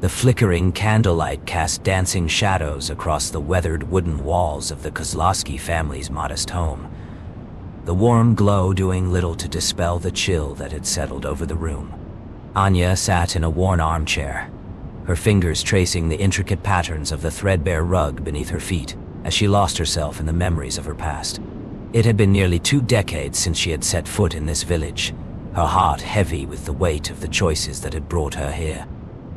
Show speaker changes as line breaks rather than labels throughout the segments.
The flickering candlelight cast dancing shadows across the weathered wooden walls of the Kozlowski family's modest home, the warm glow doing little to dispel the chill that had settled over the room. Anya sat in a worn armchair, her fingers tracing the intricate patterns of the threadbare rug beneath her feet as she lost herself in the memories of her past. It had been nearly 2 decades since she had set foot in this village, her heart heavy with the weight of the choices that had brought her here.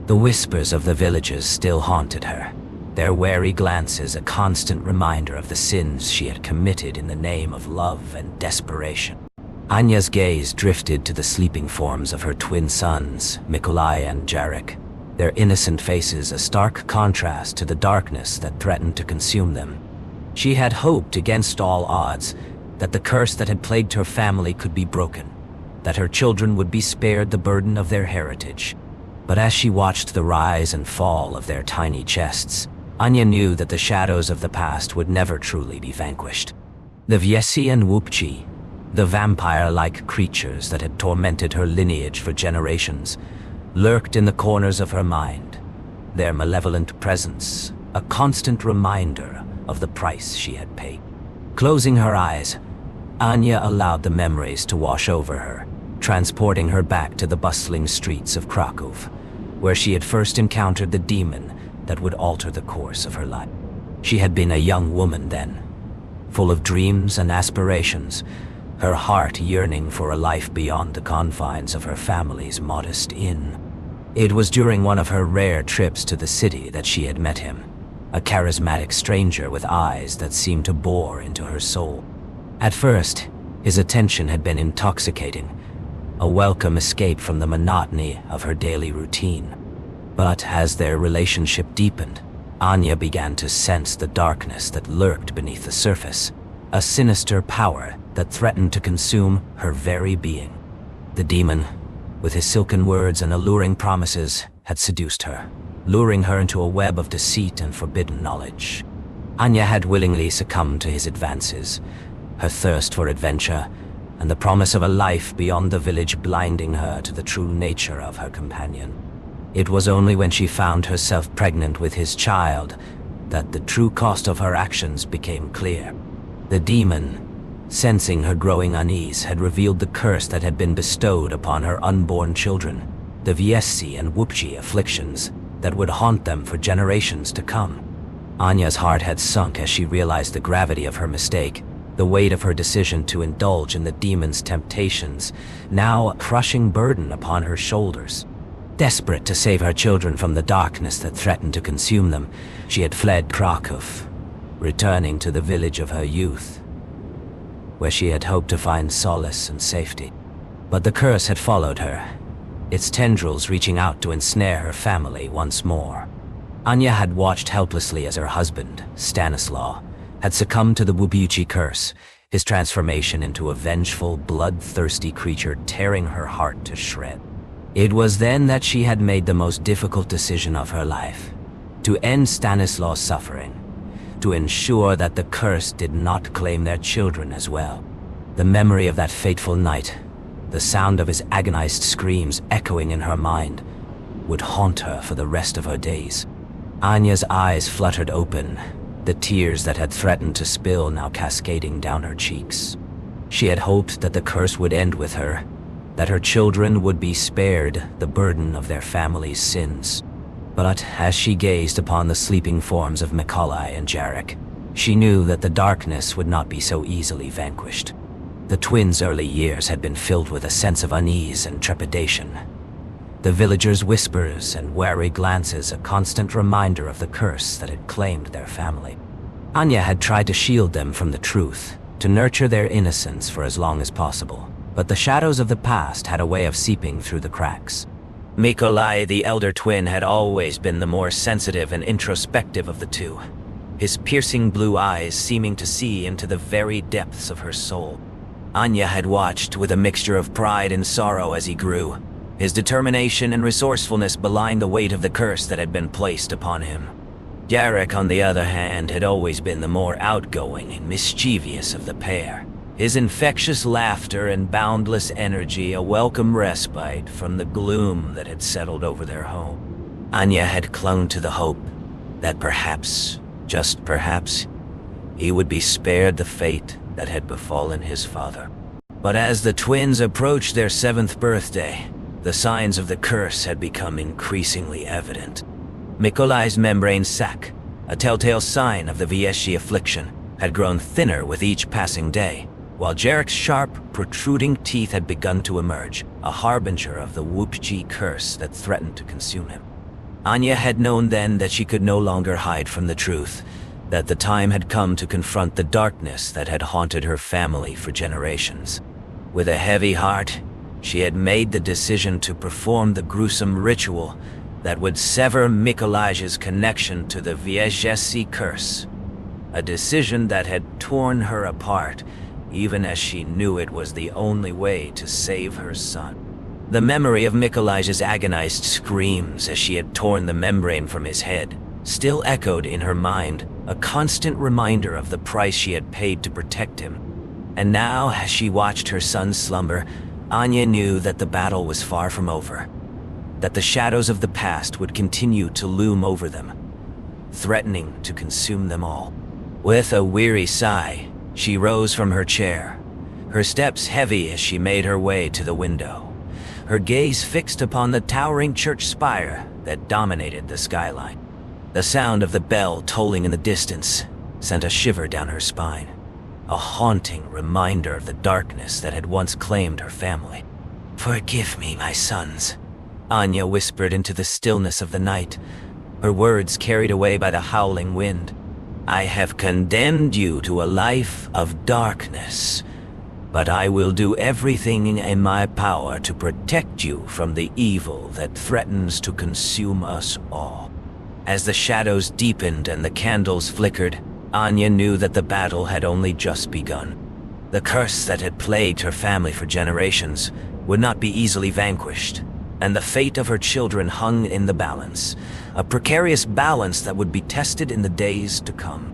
The whispers of the villagers still haunted her, their wary glances a constant reminder of the sins she had committed in the name of love and desperation. Anya's gaze drifted to the sleeping forms of her twin sons, Mikolaj and Jarek, their innocent faces a stark contrast to the darkness that threatened to consume them. She had hoped against all odds that the curse that had plagued her family could be broken, that her children would be spared the burden of their heritage. But as she watched the rise and fall of their tiny chests, Anya knew that the shadows of the past would never truly be vanquished. The vjeszci and wupji, the vampire-like creatures that had tormented her lineage for generations, lurked in the corners of her mind, their malevolent presence a constant reminder of the price she had paid. Closing her eyes, Anya allowed the memories to wash over her, transporting her back to the bustling streets of Krakow, where she had first encountered the demon that would alter the course of her life. She had been a young woman then, full of dreams and aspirations, her heart yearning for a life beyond the confines of her family's modest inn. It was during one of her rare trips to the city that she had met him, a charismatic stranger with eyes that seemed to bore into her soul. At first, his attention had been intoxicating, a welcome escape from the monotony of her daily routine. But as their relationship deepened, Anya began to sense the darkness that lurked beneath the surface, a sinister power that threatened to consume her very being. The demon, with his silken words and alluring promises, had seduced her, luring her into a web of deceit and forbidden knowledge. Anya had willingly succumbed to his advances, her thirst for adventure, and the promise of a life beyond the village blinding her to the true nature of her companion. It was only when she found herself pregnant with his child that the true cost of her actions became clear. The demon, sensing her growing unease, had revealed the curse that had been bestowed upon her unborn children, the vjeszci and wupji afflictions that would haunt them for generations to come. Anya's heart had sunk as she realized the gravity of her mistake, the weight of her decision to indulge in the demon's temptations, now a crushing burden upon her shoulders. Desperate to save her children from the darkness that threatened to consume them, she had fled Krakow, returning to the village of her youth, where she had hoped to find solace and safety. But the curse had followed her, its tendrils reaching out to ensnare her family once more. Anya had watched helplessly as her husband, Stanislaw, had succumbed to the wupji curse, his transformation into a vengeful, bloodthirsty creature tearing her heart to shreds. It was then that she had made the most difficult decision of her life, to end Stanislaw's suffering, to ensure that the curse did not claim their children as well. The memory of that fateful night, the sound of his agonized screams echoing in her mind, would haunt her for the rest of her days. Anya's eyes fluttered open, the tears that had threatened to spill now cascading down her cheeks. She had hoped that the curse would end with her, that her children would be spared the burden of their family's sins. But as she gazed upon the sleeping forms of Mikolaj and Jarek, she knew that the darkness would not be so easily vanquished. The twins' early years had been filled with a sense of unease and trepidation, the villagers' whispers and wary glances a constant reminder of the curse that had claimed their family. Anya had tried to shield them from the truth, to nurture their innocence for as long as possible, but the shadows of the past had a way of seeping through the cracks. Mikolaj, the elder twin, had always been the more sensitive and introspective of the two, his piercing blue eyes seeming to see into the very depths of her soul. Anya had watched with a mixture of pride and sorrow as he grew, his determination and resourcefulness belying the weight of the curse that had been placed upon him. Jarek, on the other hand, had always been the more outgoing and mischievous of the pair, his infectious laughter and boundless energy a welcome respite from the gloom that had settled over their home. Anya had clung to the hope that perhaps, just perhaps, he would be spared the fate that had befallen his father. But as the twins approached their 7th birthday, the signs of the curse had become increasingly evident. Mikolaj's membrane sac, a telltale sign of the vjeszci affliction, had grown thinner with each passing day, while Jarek's sharp, protruding teeth had begun to emerge, a harbinger of the wupji curse that threatened to consume him. Anya had known then that she could no longer hide from the truth, that the time had come to confront the darkness that had haunted her family for generations. With a heavy heart, she had made the decision to perform the gruesome ritual that would sever Mikolaj's connection to the vjeszci curse, a decision that had torn her apart, even as she knew it was the only way to save her son. The memory of Mikolaj's agonized screams as she had torn the membrane from his head still echoed in her mind, a constant reminder of the price she had paid to protect him. And now, as she watched her son slumber, Anya knew that the battle was far from over, that the shadows of the past would continue to loom over them, threatening to consume them all. With a weary sigh, she rose from her chair, her steps heavy as she made her way to the window, her gaze fixed upon the towering church spire that dominated the skyline. The sound of the bell tolling in the distance sent a shiver down her spine, a haunting reminder of the darkness that had once claimed her family. "Forgive me, my sons," Anya whispered into the stillness of the night, her words carried away by the howling wind. "I have condemned you to a life of darkness, but I will do everything in my power to protect you from the evil that threatens to consume us all." As the shadows deepened and the candles flickered, Anya knew that the battle had only just begun. The curse that had plagued her family for generations would not be easily vanquished, and the fate of her children hung in the balance, a precarious balance that would be tested in the days to come.